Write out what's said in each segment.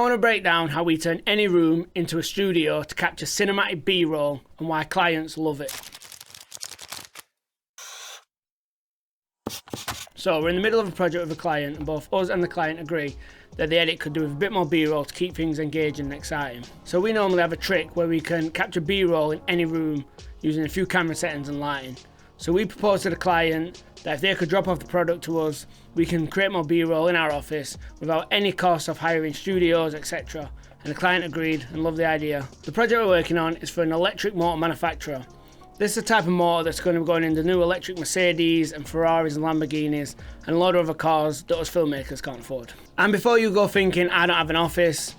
want to break down how we turn any room into a studio to capture cinematic B-roll and why clients love it. So we're in the middle of a project with a client, and both us and the client agree that the edit could do with a bit more B-roll to keep things engaging and exciting. So we normally have a trick where we can capture B-roll in any room using a few camera settings and lighting. So we proposed to the client that if they could drop off the product to us, we can create more B-roll in our office without any cost of hiring studios, etc. And the client agreed and loved the idea. The project we're working on is for an electric motor manufacturer. This is the type of motor that's going to be going into new electric Mercedes and Ferraris and Lamborghinis and a lot of other cars that us filmmakers can't afford. And before you go thinking, I don't have an office,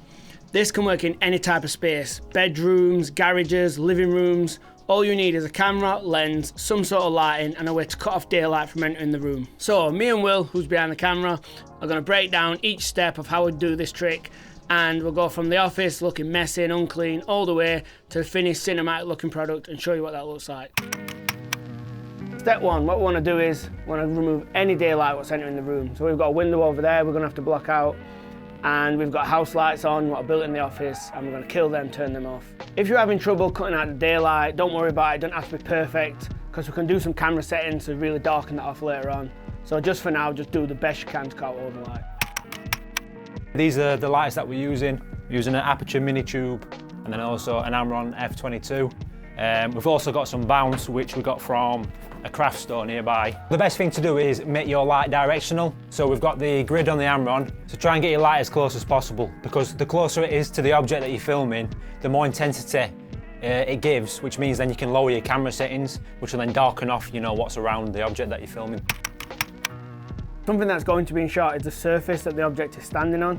this can work in any type of space. Bedrooms, garages, living rooms. All you need is a camera, lens, some sort of lighting and a way to cut off daylight from entering the room. So me and Will, who's behind the camera, are going to break down each step of how we do this trick, and we'll go from the office looking messy and unclean all the way to the finished cinematic looking product and show you what that looks like. Step one, what we want to do is we want to remove any daylight what's entering the room. So we've got a window over there we're going to have to block out, and we've got house lights on what are built in the office, and we're going to kill them, turn them off. If you're having trouble cutting out the daylight, don't worry about it, it doesn't have to be perfect, because we can do some camera settings to really darken that off later on. So just for now, just do the best you can to cut out all the light. These are the lights that we're using an aperture mini tube and then also an Amron F22. We've also got some bounce which we got from a craft store nearby. The best thing to do is make your light directional. So we've got the grid on the Amron, so try and get your light as close as possible, because the closer it is to the object that you're filming, the more intensity it gives, which means then you can lower your camera settings, which will then darken off, you know, what's around the object that you're filming. Something that's going to be in shot is the surface that the object is standing on.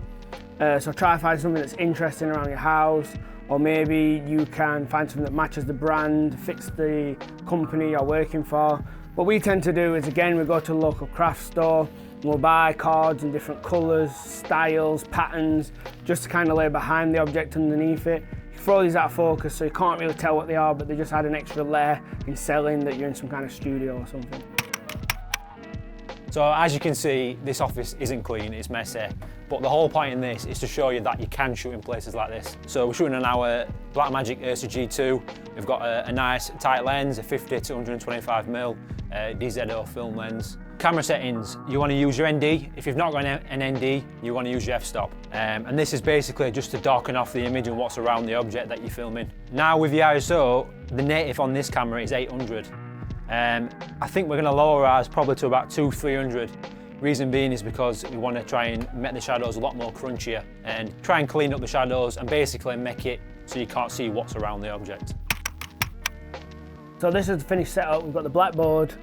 So try to find something that's interesting around your house, or maybe you can find something that matches the brand, fits the company you're working for. What we tend to do is, again, we go to a local craft store and we'll buy cards in different colours, styles, patterns, just to kind of lay behind the object underneath it. You throw these out of focus so you can't really tell what they are, but they just add an extra layer in selling that you're in some kind of studio or something. So as you can see, this office isn't clean, it's messy, but the whole point in this is to show you that you can shoot in places like this. So we're shooting on our Blackmagic Ursa G2. We've got a nice tight lens, a 50 to 125mm DZO film lens. Camera settings, you want to use your ND. If you've not got an ND, you want to use your f-stop. And this is basically just to darken off the image and what's around the object that you're filming. Now with the ISO, the native on this camera is 800. I think we're going to lower ours probably to about 200-300. Reason being is because we want to try and make the shadows a lot more crunchier and try and clean up the shadows and basically make it so you can't see what's around the object. So this is the finished setup. We've got the blackboard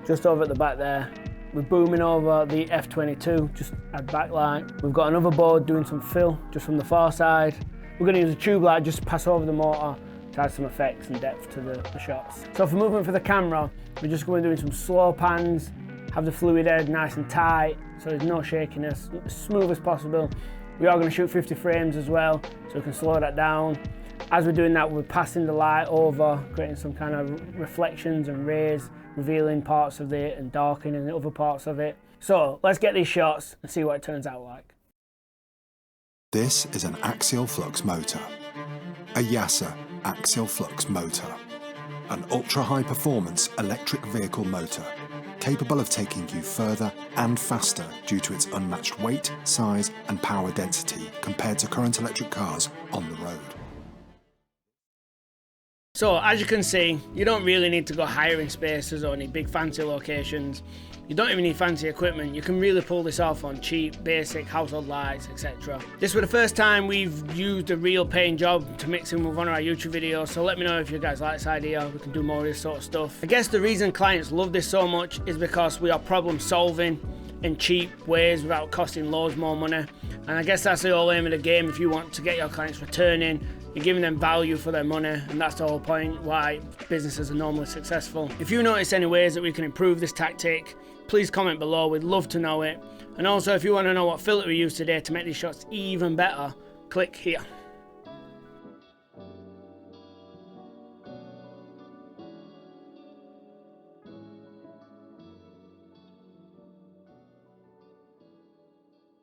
just over at the back there. We're booming over the F22, just add backlight. We've got another board doing some fill just from the far side. We're going to use a tube light just to pass over the motor to add some effects and depth to the shots. So for movement for the camera, we're just going doing some slow pans, have the fluid head nice and tight, so there's no shakiness, as smooth as possible. We are going to shoot 50 frames as well, so we can slow that down. As we're doing that, we're passing the light over, creating some kind of reflections and rays, revealing parts of it and darkening other parts of it. So let's get these shots and see what it turns out like. This is an axial flux motor, a YASA axial flux motor, an ultra-high performance electric vehicle motor, capable of taking you further and faster due to its unmatched weight, size and power density compared to current electric cars on the road. So as you can see, you don't really need to go hiring spaces or any big fancy locations. You don't even need fancy equipment. You can really pull this off on cheap, basic household lights, etc. This was the first time we've used a real paying job to mix in with one of our YouTube videos, so let me know if you guys like this idea. We can do more of this sort of stuff. I guess the reason clients love this so much is because we are problem solving in cheap ways without costing loads more money. And I guess that's the whole aim of the game. If you want to get your clients returning, you're giving them value for their money, and that's the whole point why businesses are normally successful. If you notice any ways that we can improve this tactic, please comment below, we'd love to know it. And also if you want to know what filter we use today to make these shots even better, click here.